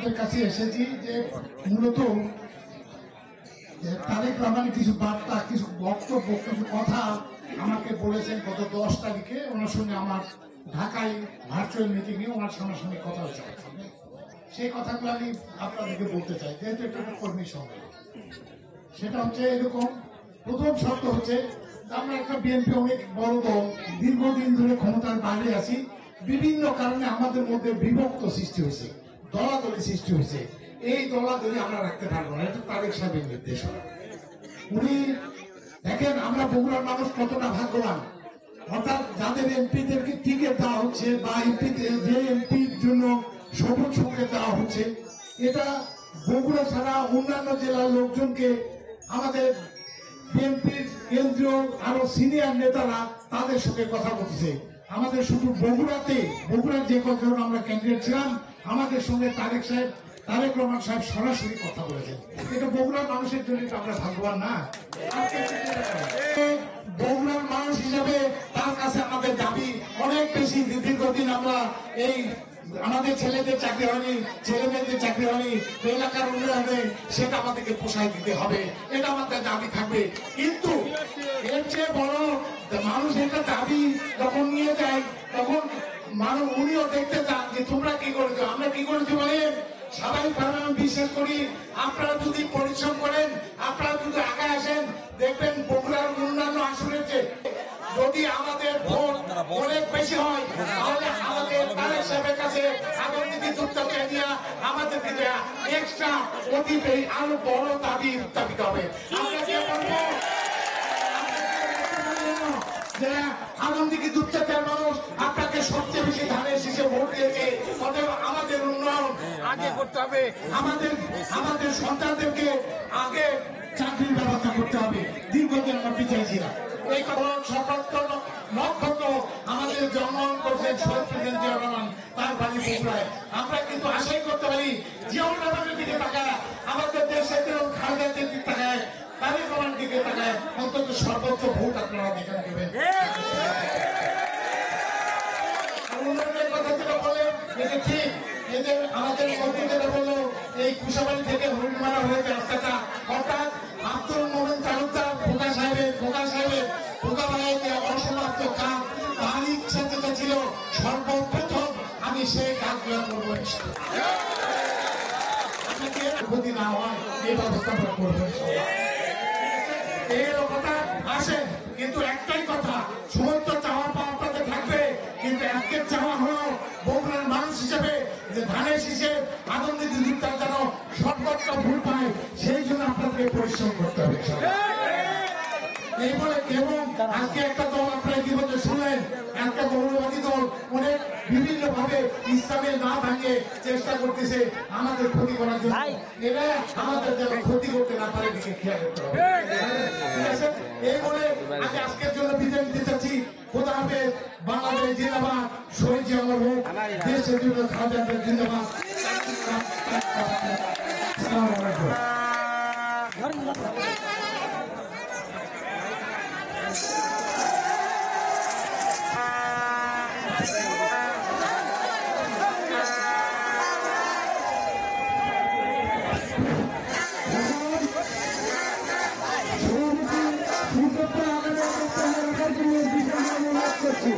সাহেবের কাছে এসেছি যে মূলত তারেক রহমানের কিছু বার্তা, কিছু বক্তব্য, কিছু কথা আমাকে বলেছেন গত 10 তারিখে। ওনার সঙ্গে আমার ঢাকায় ভার্চুয়াল মিটিংয়ে ওনার সামনাসামনি কথা হয়েছে। সেই কথাগুলো আমি আপনাদেরকে বলতে চাই, যেহেতু এটা একটা কর্মী সম্মেলন। সেটা হচ্ছে এরকম, প্রথম শর্ত হচ্ছে আমরা একটা বিএনপি অনেক বড় দল, দীর্ঘদিন ধরে ক্ষমতার বাইরে আছি। বিভিন্ন কারণে আমাদের মধ্যে বিভক্ত সৃষ্টি হয়েছে, দলাদলি সৃষ্টি হয়েছে। এই দলাদলি আমরা রাখতে পারবো না, এটা তারেক সাহেবের নির্দেশনা। উনি দেখেন আমরা বগুড়ার মানুষ কতটা ভাগ্যবান, অর্থাৎ যাদের এমপিদেরকে টিকিট দেওয়া হচ্ছে বা যে এমপির জন্য সবুজ সংকেত দেওয়া হচ্ছে, এটা বগুড়া ছাড়া অন্যান্য জেলার লোকজনকে আমাদের বিএনপির কেন্দ্রীয় আরো সিনিয়র নেতারা তাদের সঙ্গে কথা বলছে। আমাদের শুধু বগুড়ার যে কজন আমরা ক্যান্ডিডেট ছিলাম, আমাদের সঙ্গে তারেক রহমান সাহেব সরাসরি কথা বলেছেন। এটা বগুড়ার মানুষের জন্য আমরা ভাগ্যবান না? বগুড়ার মানুষ হিসাবে তার কাছে আমাদের দাবি অনেক বেশি। দীর্ঘদিন আমরা এই আমাদের ছেলেদের চাকরি হয়নি, ছেলে মেয়েদের চাকরি হয়নি, এলাকার উন্নয়নে সেটা আমাদেরকে পোষায় দিতে হবে, এটা আমাদের দাবি থাকবে। কিন্তু এর চেয়ে বড় মানুষ একটা দাবি যখন নিয়ে যায়, তখন মানুষ উনিও দেখতে চান যে তোমরা কি করেছো, আমরা কি করেছি বলেন। স্বাভাবিকভাবে আমি বিশ্বাস করি আপনারা যদি পরিশ্রম করেন, আপনারা যদি আগায় আসেন, দেখবেন বগুড়ার অন্যান্য আসনের চেয়ে যদি আমাদের ভোট অনেক বেশি হয়, তাহলে আমাদের তারেক সাহেবের কাছে আগামী যুক্তি দেওয়া আমাদেরকে দেওয়া এক্সট্রা অতিবেশী আরো বড় দাবি উত্থাপিত হবে। আমরা কি বলবো যে আনন্দিকে যুক্তাচার মানুষ আপনাকে সবচেয়ে বেশি ধানের শীষে ভোট দিয়েছে, অতএব আমাদের উন্নয়ন আগে করতে হবে, আমাদের সন্তানদেরকে আগে চাকরির ব্যবস্থা করতে হবে। দীর্ঘদিন আমরা পিছিয়ে ছিলাম। এই নক্ষত্র আমাদের জন্মগ্রহণ করছেন শহীদ প্রেসিডেন্ট জিয়াউর রহমান, তার বাড়ি বগুড়ায়। আমরা কিন্তু আশাই করতে পারি জিয়াউর রহমানের দিকে তাকায়, আমাদের দেশের খালেদার দিকে তাকায়, তারেক রহমানের দিকে তাকায়, অন্তত সর্বোচ্চ ভোট আপনারা দেখান দেবেন। উন্নয়নের কথা যেটা বলেন এটা ঠিক, এদের আমাদের মন্ত্রী যেটা বললো এই কুশাবাড়ি থেকে হরিণমারা হয়েছে রাস্তাটা, অর্থাৎ আব্দুল মোমেন তালুকদার খোকা সাহেবের খোকা ভাইয়ের অসমাপ্ত কাজ, তার ইচ্ছা যেটা ছিল সর্বপ্রথম আমি সেই কাজগুলো করবো, আপনাকে ক্ষতি না হয় এই ব্যবস্থা আমরা করবো। এই কথা আসেন, কিন্তু একটাই কথা, সমস্ত চাওয়া পাওয়া আপনাদের থাকবে, কিন্তু একের চাওয়া হলো বগুড়ার মানুষ হিসেবে যে ধানের শীষে আনন্দ যুক্তার যেন সর্বোচ্চ ভোট পায়, সেই জন্য আপনাদের পরিশ্রম করতে হবে। এই বলে এবং আজকে একটা দল আপনারা ইতিমধ্যে শুনলেন, একটা গৌরবাদী দল অনেক বিভিন্ন ভাবে ইসলামের না ভাঙিয়ে চেষ্টা করতেছে আমাদের ক্ষতি করার জন্য। এরা আমাদের যেন ক্ষতি করতে না পারে দিকে খেয়াল করতে হবে। ঠিক আছে, এই বলে আমি আজকের জন্য বিদায় নিতে চাচ্ছি। খোদা হাফেজ। বাংলাদেশ জিন্দাবাদ, শহীদ জিয়া হোক, দেশের জন্য খালেদা জিয়া জিন্দাবাদ। আসসালামু আলাইকুম। করছি